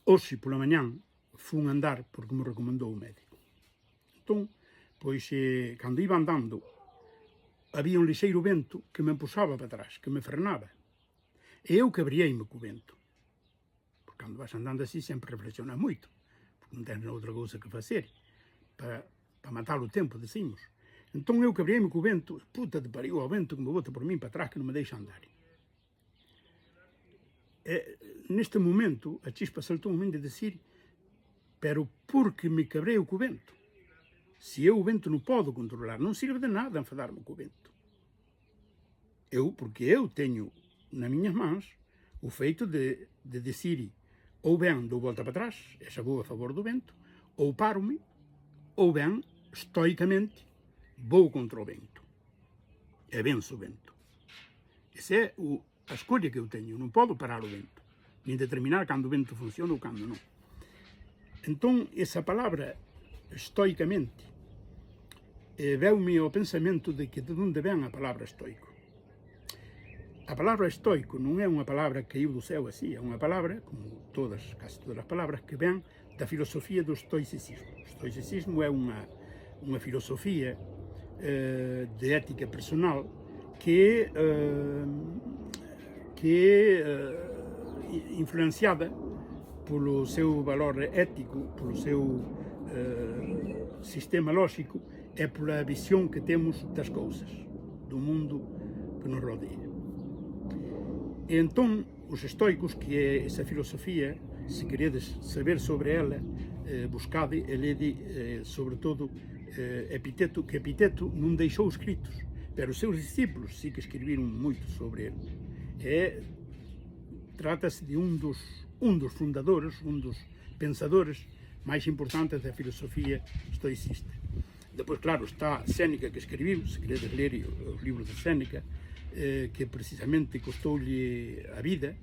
Hoxe, pola mañán, fun andar porque me recomendou o médico. Entón, pois, cando iba andando, había un lixeiro vento que me empuxaba para atrás, que me frenaba. E eu quebrieime co vento. Porque cando vas andando así sempre reflexionas moito, porque non tens outra cousa que facer para matar o tempo, decimos. Entón eu quebrieime co vento, puta de pariu ao vento que me bota por min para atrás, que non me deixa andar. E neste momento a chispa saltou en min de decir, pero por que me quebrei co vento? Se eu o vento non podo controlar, non sirve de nada enfadarme co vento. Porque eu teño nas miñas mans o feito de decir, ou ben dou volta para atrás, e xa vou a favor do vento, ou paro-me, ou ben, estoicamente, vou contra o vento. E venzo o vento. Esa é a escolha que eu teño. Non podo parar o vento, nin determinar cando o vento funciona ou cando non. Entón, esa palabra, estoicamente, veu-me ao pensamento de que de onde ven a palabra estoico. A palabra estoico non é unha palabra que caiu do céu así, é unha palabra, como casi todas as palabras, que ven da filosofía do estoicismo. O estoicismo é unha filosofía de ética personal que é influenciada polo seu valor ético, polo seu sistema lógico e pola visión que temos das cousas, do mundo que nos rodea. E entón, os estoicos, que é esa filosofía, se queredes saber sobre ela, buscade e lede, sobre todo, Epiteto, que Epiteto non deixou escritos, pero os seus discípulos sí que escribiron moito sobre ele. Trata-se de un dos fundadores, un dos pensadores máis importantes da filosofía estoicista. Depois, claro, está Séneca, que escribiu, se queredes ler os libros de Séneca, que precisamente costoulle a vida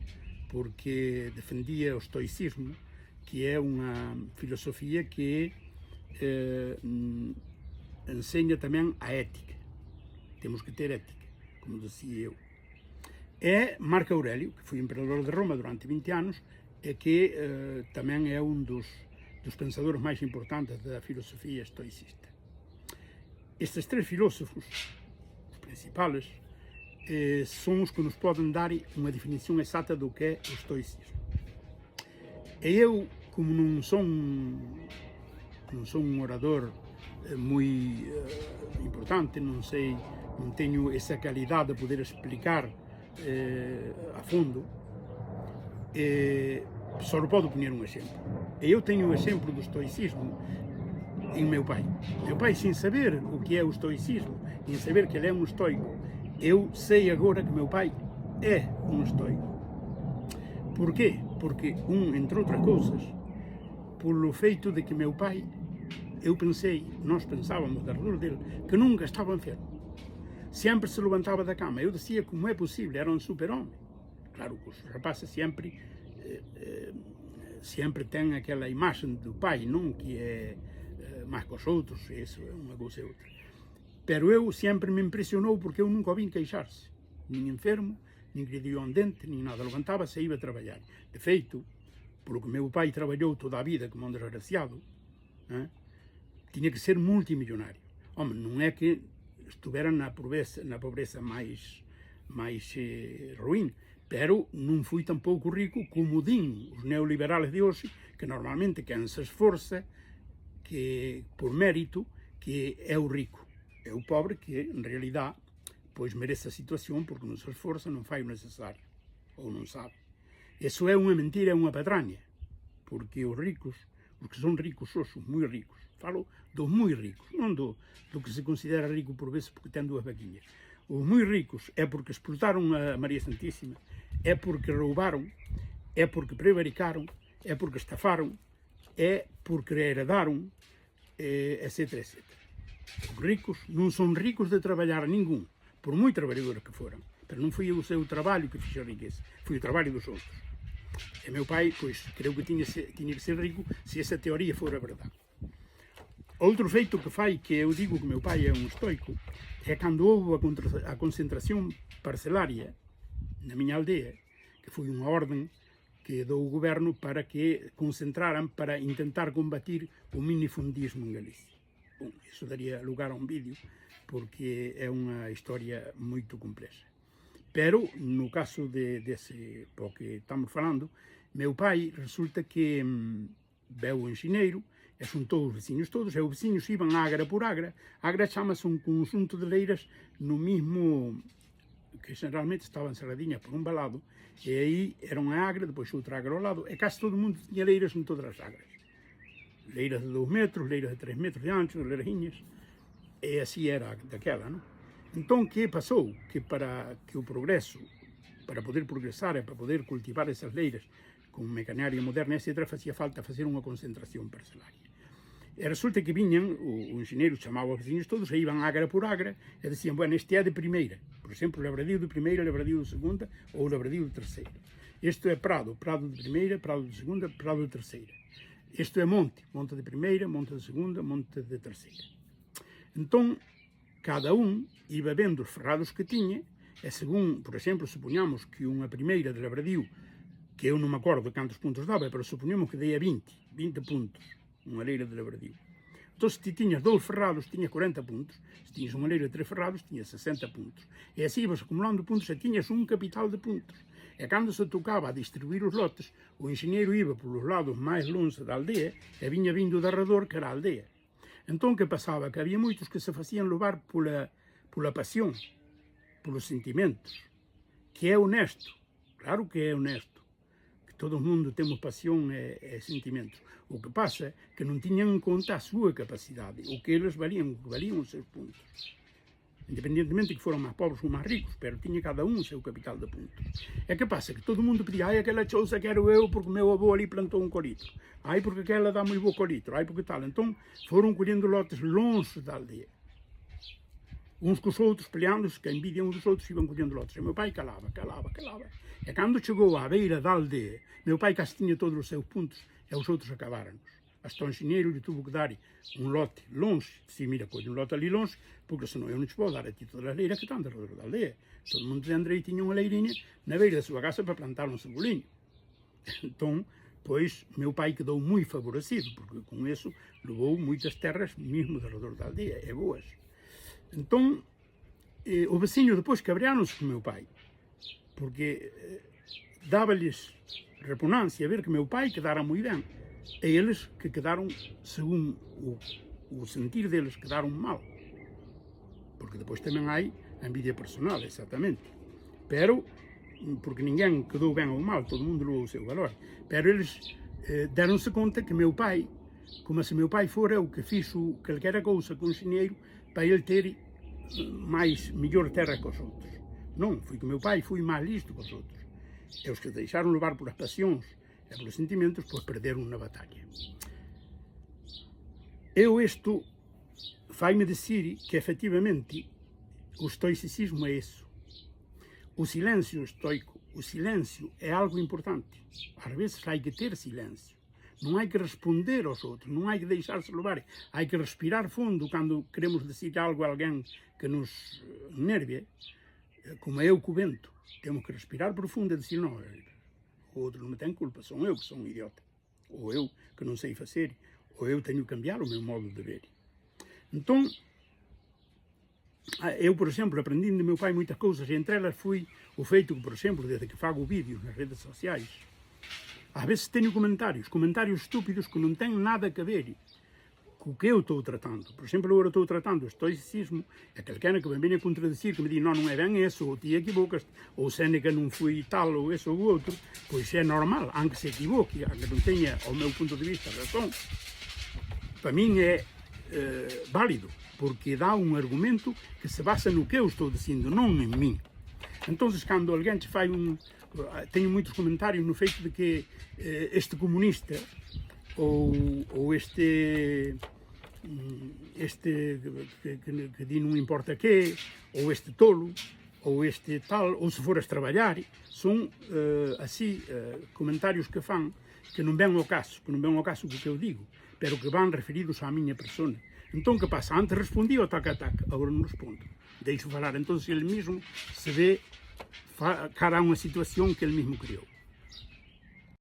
porque defendía o estoicismo, que é unha filosofía que enseña tamén a ética. Temos que ter ética, como decía eu. E Marco Aurelio, que foi emperador de Roma durante 20 anos, e que tamén é un dos pensadores máis importantes da filosofía estoicista. Estes tres filósofos, os principales, son os que nos poden dar unha definición exacta do que é o estoicismo. E eu, como non son un orador moi importante, non teño esa calidade de poder explicar a fondo, só podo poñer un exemplo. E eu teño o exemplo do estoicismo en meu pai. Meu pai, sin saber o que é o estoicismo, sin saber que ele é un estoico, eu sei agora que meu pai é un estoico. Por qué? Porque, entre outras cousas, polo feito de que meu pai, nós pensávamos de redor dele, que nunca estaba enfermo. Sempre se levantaba da cama. Eu dicía, como é posible, era un super-home. Claro que os rapaces sempre ten aquela imaxen do pai, non? Que é máis que os outros, iso é unha cousa e outra. Pero eu sempre me impresionou porque eu nunca o vin queixarse, nin enfermo, nin que lle dio un dente, nin nada. Levantábase e iba a traballar. De feito, polo que meu pai traballou toda a vida como un desgraciado, tiña que ser multimillonario. Home, non é que estuvera na pobreza máis ruín, pero non fui tampouco rico como din os neoliberales de hoxe, que normalmente quen se esforza, que por mérito, que é o rico. É o pobre que, en realidad, pois merece a situación porque non se esforza, non fai o necesario, ou non sabe. Eso é unha mentira, é unha patraña, porque os ricos, os que son ricos, son moi ricos. Falo dos moi ricos, non do que se considera rico por veces porque ten dúas vaquiñas. Os moi ricos é porque explotaron a María Santísima, é porque roubaron, é porque prevaricaron, é porque estafaron, é porque heredaron, etc. Os ricos non son ricos de traballar ningún, por moi traballadores que foran, pero non foi o seu traballo que fixo a riqueza, foi o traballo dos outros. E meu pai, pois, creu que tiña que ser rico se esa teoría fora verdade. Outro feito que fai que eu digo que meu pai é un estoico é cando houve a concentración parcelaria na miña aldea, que foi unha orden que deu o governo para que concentraran para intentar combatir o minifundismo en Galicia. Bom, iso daría lugar a un vídeo, porque é unha historia moito complexa. Pero, no caso dese po que estamos falando, meu pai resulta que veu o enxineiro, e xuntou os veciños todos, e os veciños iban agra por agra. Agra chamase un conxunto de leiras no mismo, que generalmente estaban cerradiñas por un valado, e aí era unha agra, depois outra agra ao lado, e case todo o mundo tiña leiras en todas as agras. Leiras de 2 metros, leiras de 3 metros de ancho, leirajiñas, e así era daquela, non? Entón, que pasou? Que para que o progreso, para poder progresar e para poder cultivar esas leiras con mecanaria moderna, etc., facía falta facer unha concentración parcelaria. E resulta que viñan, o enxineiro chamaba os veciños todos, e iban agra por agra, e decían, bueno, este é de primeira. Por exemplo, labradío de primeira, labradío de segunda, ou labradío de terceira. Isto é prado, prado de primeira, prado de segunda, prado de terceira. Isto é monte, monte de primeira, monte de segunda, monte de terceira. Entón, cada un iba vendo os ferrados que tiña, e según, por exemplo, supoñamos que unha primeira de labradío, que eu non me acordo cantos puntos daba, pero supoñamos que deia 20 puntos, unha leira de labradío. Entón, se ti tiñas 2 ferrados, tiñas 40 puntos, se tiñas unha leira de 3 ferrados, tiñas 60 puntos. E así ibas acumulando puntos e tiñas un capital de puntos. E cando se tocaba a distribuir os lotes, o enxineiro iba polos lados máis longe da aldea e viña vindo de arredor que era a aldea. Entón, que pasaba? Que había moitos que se facían levar pola pasión, polos sentimentos, que é honesto, claro que é honesto, que todo o mundo temos pasión e sentimentos. O que pasa é que non tiñan en conta a súa capacidade, o que eles valían, o que valían os seus puntos. Independentemente que foran máis pobres ou máis ricos, pero tiña cada un o seu capital de puntos. E que pasa? Que todo o mundo pedía, ai, aquela chousa quero eu porque o meu avó ali plantou un colitro, ai, porque aquela dá moi bo colitro, ai, porque tal. Entón, foron collendo lotes longe da aldea. Uns cos outros, peleándose, que a envidia uns dos outros, iban collendo lotes. E meu pai calaba. E cando chegou á beira da aldea, meu pai case tiña todos os seus puntos, e os outros acabaron. Hasta o enxineiro lhe tuvo que dar un lote longe. Dicía, mira, colle un lote ali longe, porque senón eu non te vou dar a ti todas as leiras que están alrededor da aldea. Todo o mundo de Andrei tiña unha leirinha na beira da súa casa para plantar un cebolinho. Entón, pois, meu pai quedou moi favorecido, porque con eso levou moitas terras mesmo alrededor da aldea, e boas. Entón, o veciño depois cabreáronse con meu pai, porque dáballes repugnancia ver que meu pai quedara moi ben, e eles que quedaron, según o sentir deles, quedaron mal. Porque depois tamén hai a envidia personal, exactamente. Pero, porque ninguén quedou ben ou mal, todo mundo levou o seu valor. Pero eles deronse conta que meu pai, como se meu pai fora o que fixo calquera cousa con o enxineiro para ele ter mellor terra que os outros. Non, foi que meu pai foi máis listo que os outros. E os que deixaron levar por as pasións e polos sentimentos, pois perderon na batalla. Eu isto fai-me dicir que, efectivamente, o estoicismo é isso. O silencio estoico, o silencio é algo importante. Ás vezes hai que ter silencio. Non hai que responder aos outros, non hai que deixarse levar. Hai que respirar fundo cando queremos decir algo a alguén que nos nervie, como eu co vento. Temos que respirar profundo e dicir, non, o outro non me ten culpa, son eu que son un idiota. Ou eu que non sei facer, ou eu teño que cambiar o meu modo de ver. Entón, eu, por exemplo, aprendi de meu pai moitas cousas, e entre elas foi o feito que, por exemplo, desde que fago vídeos nas redes sociais, ás veces teño comentarios estúpidos que non ten nada que ver co que eu estou tratando. Por exemplo, agora estou tratando o estoicismo, e calquera que me venha a contradicir, que me di, non é ben eso, ou ti equivocas, ou Séneca non foi tal, ou eso ou outro, pois é normal, aunque se equivoque, aunque non teña, ao meu punto de vista, razón, para min é válido, porque dá un argumento que se basa no que eu estou dicindo, non en min. Entón, cando alguén te fai teño moitos comentarios no feito de que este comunista ou este que di non importa que, ou este tolo, ou este tal, ou se foras traballar, son así comentarios que fan que non ven ao caso, que do que eu digo, pero que van referidos á miña persona. Entón, que pasa? Antes respondí ao tac-a-tac, agora non respondo. Deixo falar, entón, se ele mesmo se ve cara a unha situación que ele mesmo criou.